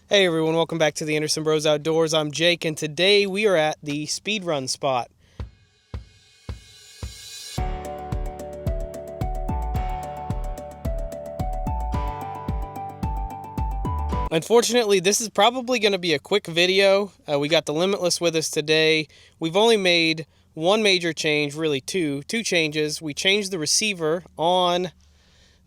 Hey everyone, welcome back to the Anderson Bros Outdoors. I'm Jake, and today we are at the speed run spot. Unfortunately, this is probably going to be a quick video. We got the Limitless with us today. We've only made one major change, really two changes. We changed the receiver on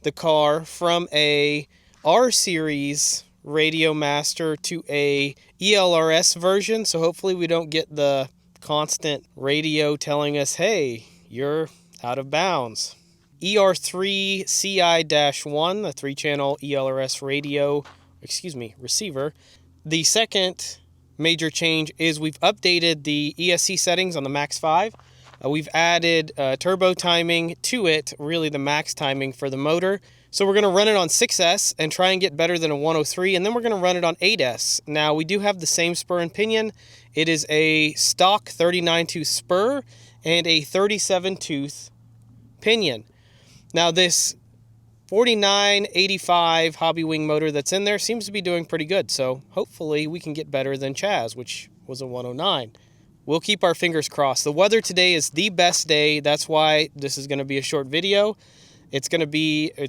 the car from a R series Radio Master to a ELRS version, so hopefully we don't get the constant radio telling us, hey, you're out of bounds. ER3 CI-1, the 3-channel ELRS receiver. The second major change is we've updated the ESC settings on the Max 5. We've added turbo timing to it, really the max timing for the motor. So we're going to run it on 6S and try and get better than a 103, and then we're going to run it on 8S. Now, we do have the same spur and pinion. It is a stock 39-tooth spur and a 37-tooth pinion. Now, this 4985 Hobby Wing motor that's in there seems to be doing pretty good, so hopefully we can get better than Chaz, which was a 109. We'll keep our fingers crossed. The weather today is the best day. That's why this is going to be a short video. It's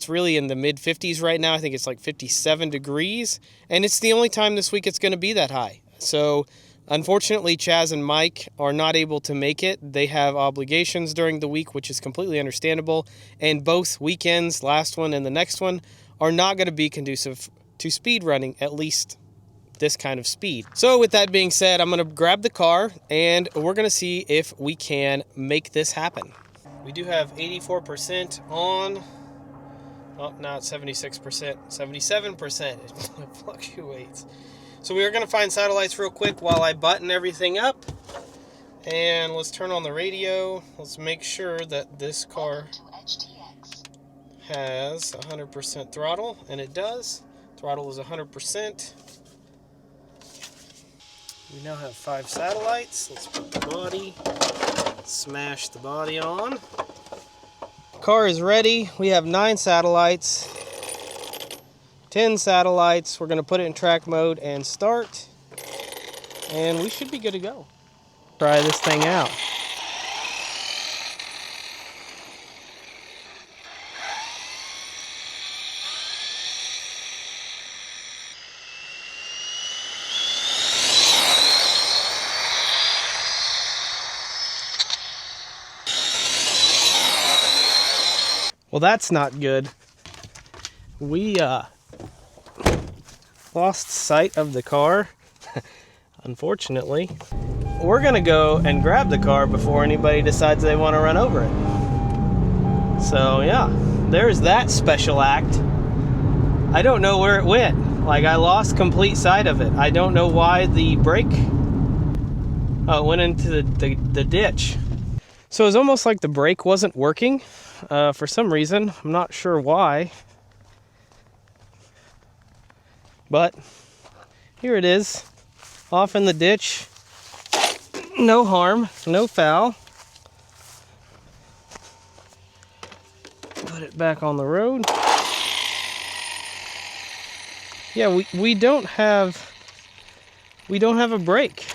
really in the mid-50s right now. I think it's like 57 degrees. And it's the only time this week it's going to be that high. So, unfortunately, Chaz and Mike are not able to make it. They have obligations during the week, which is completely understandable. And both weekends, last one and the next one, are not going to be conducive to speed running, at least this kind of speed. So with that being said, I'm going to grab the car and we're going to see if we can make this happen. We do have 84% on. Oh, now it's 76%, 77%. It fluctuates. So we are going to find satellites real quick while I button everything up. And let's turn on the radio. Let's make sure that this car has 100% throttle, and it does. Throttle is 100%. We now have 5 satellites. Let's put the body, smash the body on. Car is ready. We have 9 satellites, 10 satellites. We're going to put it in track mode and start, and we should be good to go. Try this thing out. Well, that's not good. We lost sight of the car, unfortunately. We're gonna go and grab the car before anybody decides they want to run over it. So yeah, there's that special act. I don't know where it went. Like, I lost complete sight of it. I don't know why the brake it went into the ditch. So it's almost like the brake wasn't working for some reason. I'm not sure why. But here it is, off in the ditch. No harm, no foul. Put it back on the road. Yeah, we don't have a brake,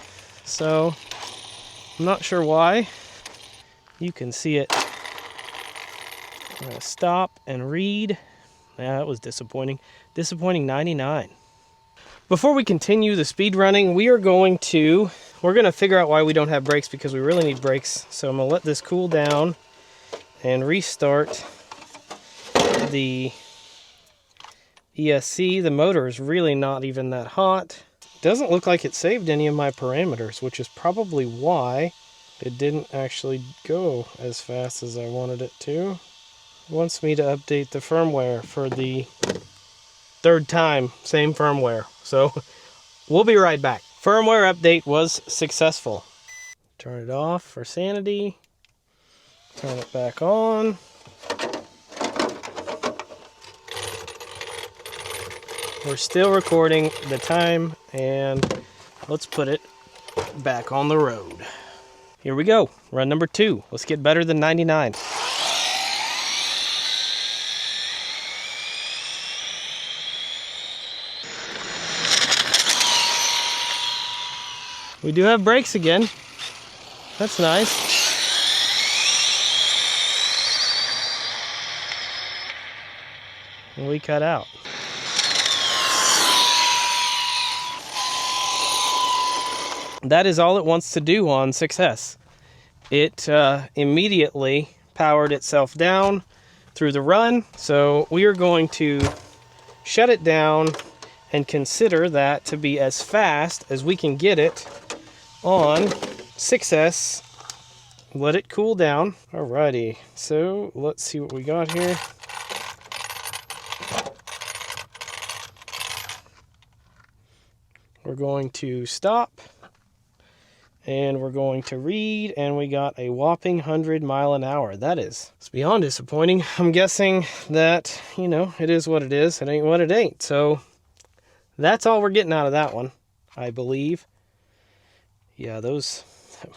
so I'm not sure why. You can see it. I'm gonna stop and read. Yeah, that was disappointing. Disappointing 99. Before we continue the speed running, we're gonna figure out why we don't have brakes, because we really need brakes. So I'm gonna let this cool down and restart the ESC. The motor is really not even that hot. Doesn't look like it saved any of my parameters, which is probably why it didn't actually go as fast as I wanted it to. It wants me to update the firmware for the 3rd time, same firmware. So we'll be right back. Firmware update was successful. Turn it off for sanity. Turn it back on. We're still recording the time, and let's put it back on the road. Here we go, run number 2. Let's get better than 99. We do have brakes again. That's nice. And we cut out. That is all it wants to do on 6S. It immediately powered itself down through the run, so we are going to shut it down and consider that to be as fast as we can get it on 6S. Let it cool down. Alrighty, so let's see what we got here. We're going to stop. And we're going to read, and we got a whopping 100 mile an hour. It's beyond disappointing. I'm guessing that, you know, it is what it is. It ain't what it ain't. So that's all we're getting out of that one, I believe. Yeah, that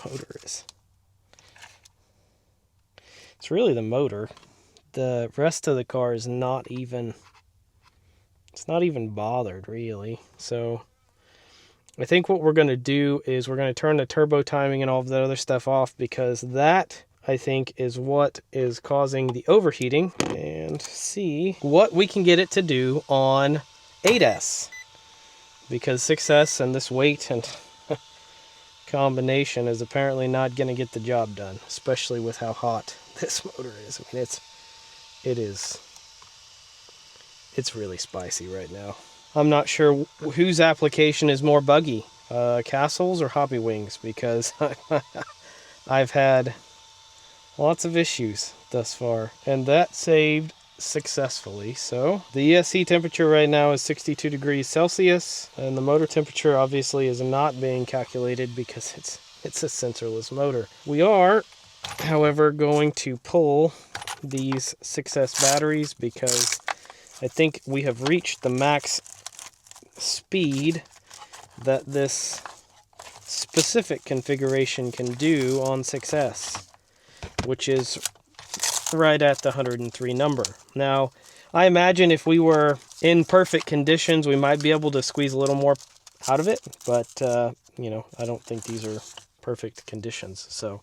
motor is... It's really the motor. The rest of the car is not even... It's not even bothered, really. So... I think what we're going to do is we're going to turn the turbo timing and all of that other stuff off, because that, I think, is what is causing the overheating, and see what we can get it to do on 8S, because 6S and this weight and combination is apparently not going to get the job done, especially with how hot this motor is. I mean, it's really spicy right now. I'm not sure whose application is more buggy, Castle's or Hobby Wings, because I've had lots of issues thus far, and that saved successfully. So the ESC temperature right now is 62 degrees Celsius, and the motor temperature obviously is not being calculated because it's a sensorless motor. We are, however, going to pull these 6S batteries because I think we have reached the max speed that this specific configuration can do on 6S, which is right at the 103 number. Now, I imagine if we were in perfect conditions, we might be able to squeeze a little more out of it, but you know, I don't think these are perfect conditions. So,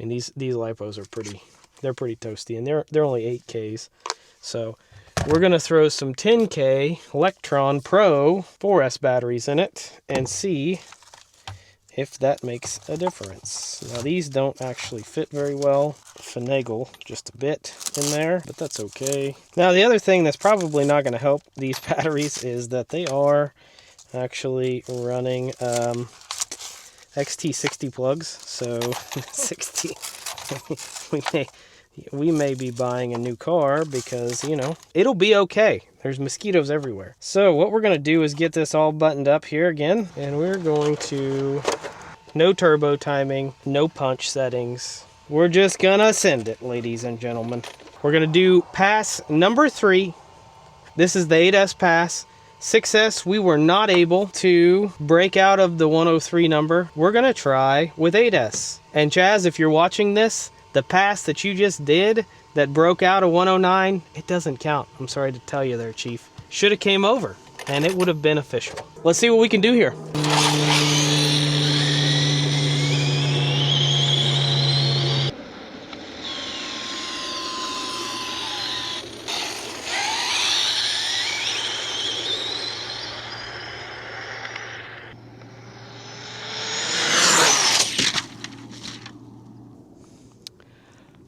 I mean, these lipos are pretty toasty, and they're only 8Ks. So we're going to throw some 10K Electron Pro 4S batteries in it and see if that makes a difference. Now, these don't actually fit very well. Finagle just a bit in there, but that's okay. Now, the other thing that's probably not going to help these batteries is that they are actually running XT60 plugs. So 60, we may be buying a new car because, you know, it'll be okay. There's mosquitoes everywhere. So what we're going to do is get this all buttoned up here again, and we're going to, no turbo timing, no punch settings. We're just going to send it, ladies and gentlemen. We're going to do pass number 3. This is the 8S pass. 6S, we were not able to break out of the 103 number. We're going to try with 8S. And Chaz, if you're watching this, the pass that you just did that broke out of 109, it doesn't count. I'm sorry to tell you there, Chief. Should have came over, and it would have been official. Let's see what we can do here.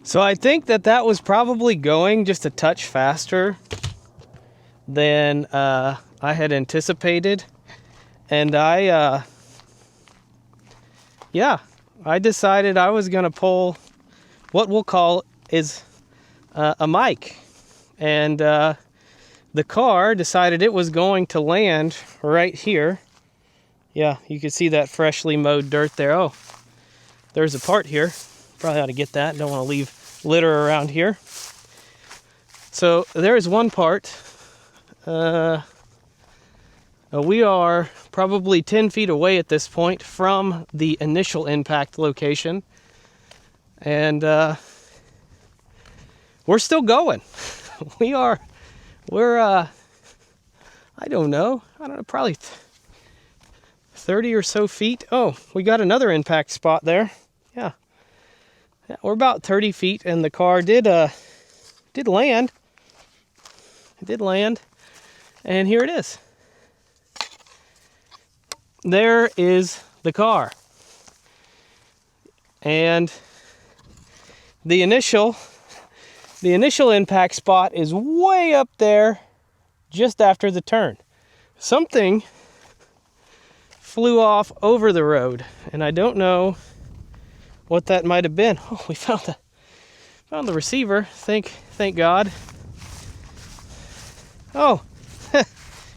So I think that was probably going just a touch faster than I had anticipated. And I decided I was going to pull what we'll call is a mic. And the car decided it was going to land right here. Yeah, you can see that freshly mowed dirt there. Oh, there's a part here. Probably ought to get that. Don't want to leave litter around here. So there is one part. We are probably 10 feet away at this point from the initial impact location. And we're still going. We're I don't know, probably 30 or so feet. Oh, we got another impact spot there. Yeah, we're about 30 feet, and the car did land. It did land, and here it is. There is the car. And the initial impact spot is way up there just after the turn. Something flew off over the road, and I don't know what that might have been. Oh, we found the receiver. Thank God. Oh,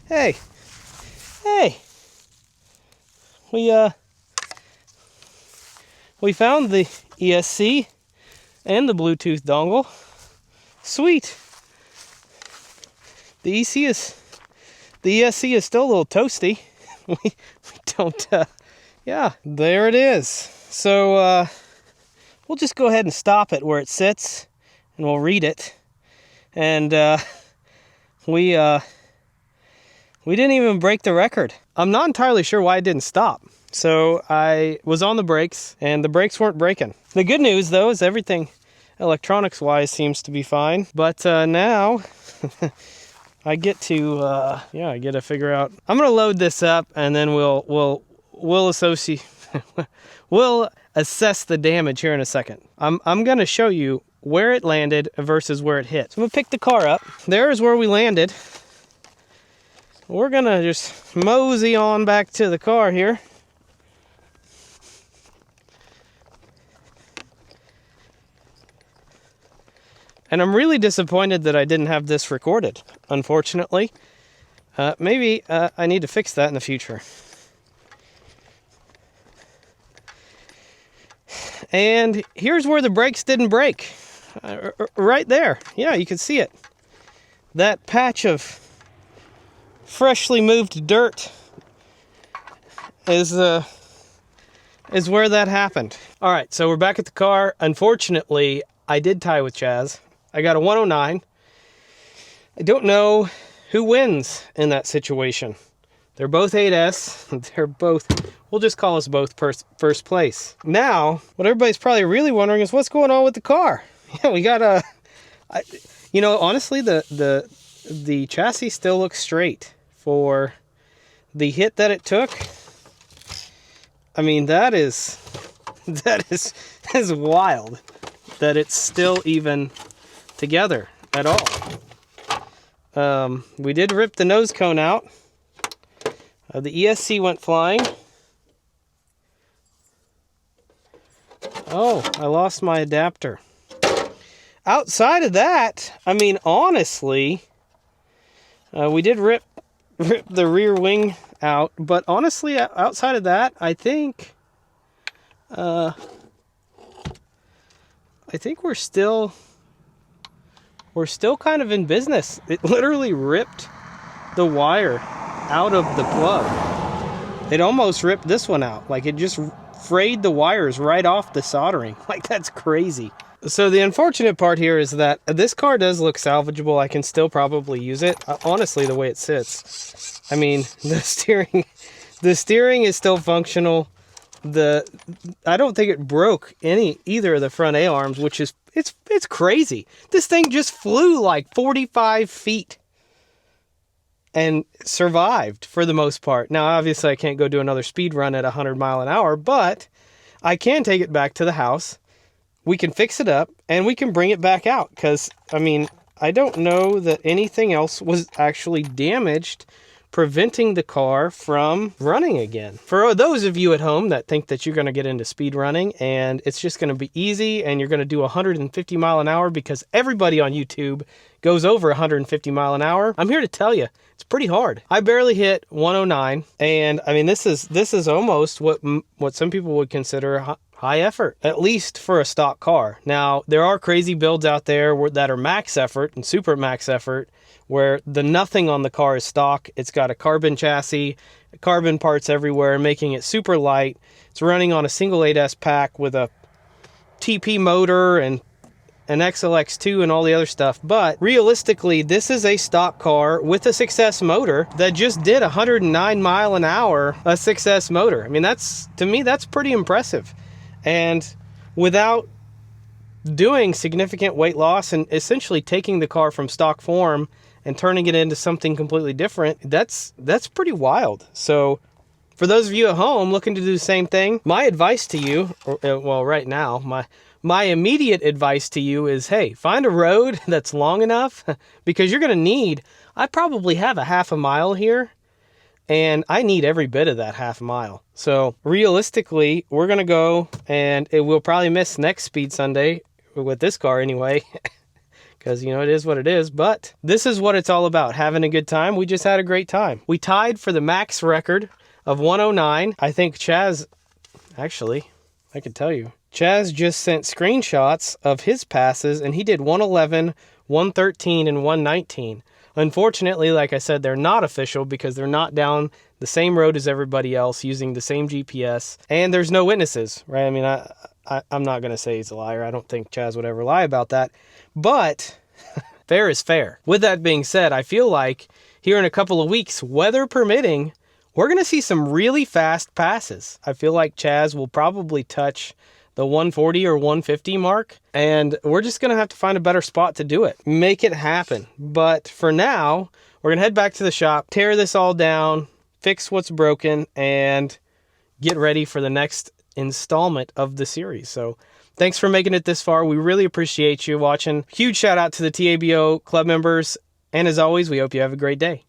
hey. We found the ESC and the Bluetooth dongle. Sweet. The ESC is still a little toasty. we don't. Yeah, there it is. So we'll just go ahead and stop it where it sits, and we'll read it. And we didn't even break the record. I'm not entirely sure why it didn't stop. So I was on the brakes, and the brakes weren't breaking. The good news, though, is everything electronics-wise seems to be fine. But now I get to figure out. I'm gonna load this up, and then we'll assess the damage here in a second. I'm gonna show you where it landed versus where it hit. So I'm gonna pick the car up. There is where we landed. We're gonna just mosey on back to the car here. And I'm really disappointed that I didn't have this recorded, unfortunately. Maybe I need to fix that in the future. And here's where the brakes didn't break. Right there. Yeah, you can see it. That patch of freshly moved dirt is where that happened. All right, so we're back at the car. Unfortunately, I did tie with Chaz. I got a 109. I don't know who wins in that situation. They're both 8S. They're both, we'll just call us both first place. Now, what everybody's probably really wondering is what's going on with the car? Yeah, we got honestly, the chassis still looks straight for the hit that it took. I mean, that is wild that it's still even together at all. We did rip the nose cone out. The ESC went flying. Oh, I lost my adapter. Outside of that, I mean, honestly, we did rip the rear wing out, but honestly, outside of that, I think we're still kind of in business. It literally ripped the wire out of the plug. It almost ripped this one out. Like, it just frayed the wires right off the soldering. Like, that's crazy. So the unfortunate part here is that this car does look salvageable. I can still probably use it. Honestly, the way it sits. I mean, the steering is still functional. I don't think it broke either of the front A-arms, which is, it's crazy. This thing just flew like 45 feet and survived for the most part. Now, obviously, I can't go do another speed run at 100 miles an hour, but I can take it back to the house. We can fix it up, and we can bring it back out, because, I mean, I don't know that anything else was actually damaged, preventing the car from running again. For those of you at home that think that you're going to get into speed running, and it's just going to be easy, and you're going to do 150 mile an hour because everybody on YouTube goes over 150 mile an hour, I'm here to tell you, it's pretty hard. I barely hit 109, and I mean, this is almost what some people would consider high effort, at least for a stock car. Now, there are crazy builds out there that are max effort and super max effort, where the nothing on the car is stock. It's got a carbon chassis, carbon parts everywhere, making it super light. It's running on a single 8S pack with a TP motor and an XLX2 and all the other stuff, but realistically, this is a stock car with a success motor that just did 109 mile an hour, a success motor. I mean, to me, that's pretty impressive. And without doing significant weight loss and essentially taking the car from stock form and turning it into something completely different, that's pretty wild. So for those of you at home looking to do the same thing, my advice to you, well, right now, my immediate advice to you is, hey, find a road that's long enough, because you're going to need, I probably have a half a mile here, and I need every bit of that half a mile. So realistically, we're going to go, and we'll probably miss next Speed Sunday with this car anyway, because, you know, it is what it is. But this is what it's all about, having a good time. We just had a great time. We tied for the max record of 109. I think Chaz, actually, I can tell you, Chaz just sent screenshots of his passes, and he did 111, 113, and 119. Unfortunately, like I said, they're not official because they're not down the same road as everybody else using the same GPS, and there's no witnesses, right? I mean, I'm not going to say he's a liar. I don't think Chaz would ever lie about that, but fair is fair. With that being said, I feel like here in a couple of weeks, weather permitting, we're going to see some really fast passes. I feel like Chaz will probably touch the 140 or 150 mark, and we're just going to have to find a better spot to do it. Make it happen. But for now, we're going to head back to the shop, tear this all down, fix what's broken, and get ready for the next installment of the series. So thanks for making it this far. We really appreciate you watching. Huge shout out to the TABO club members. And as always, we hope you have a great day.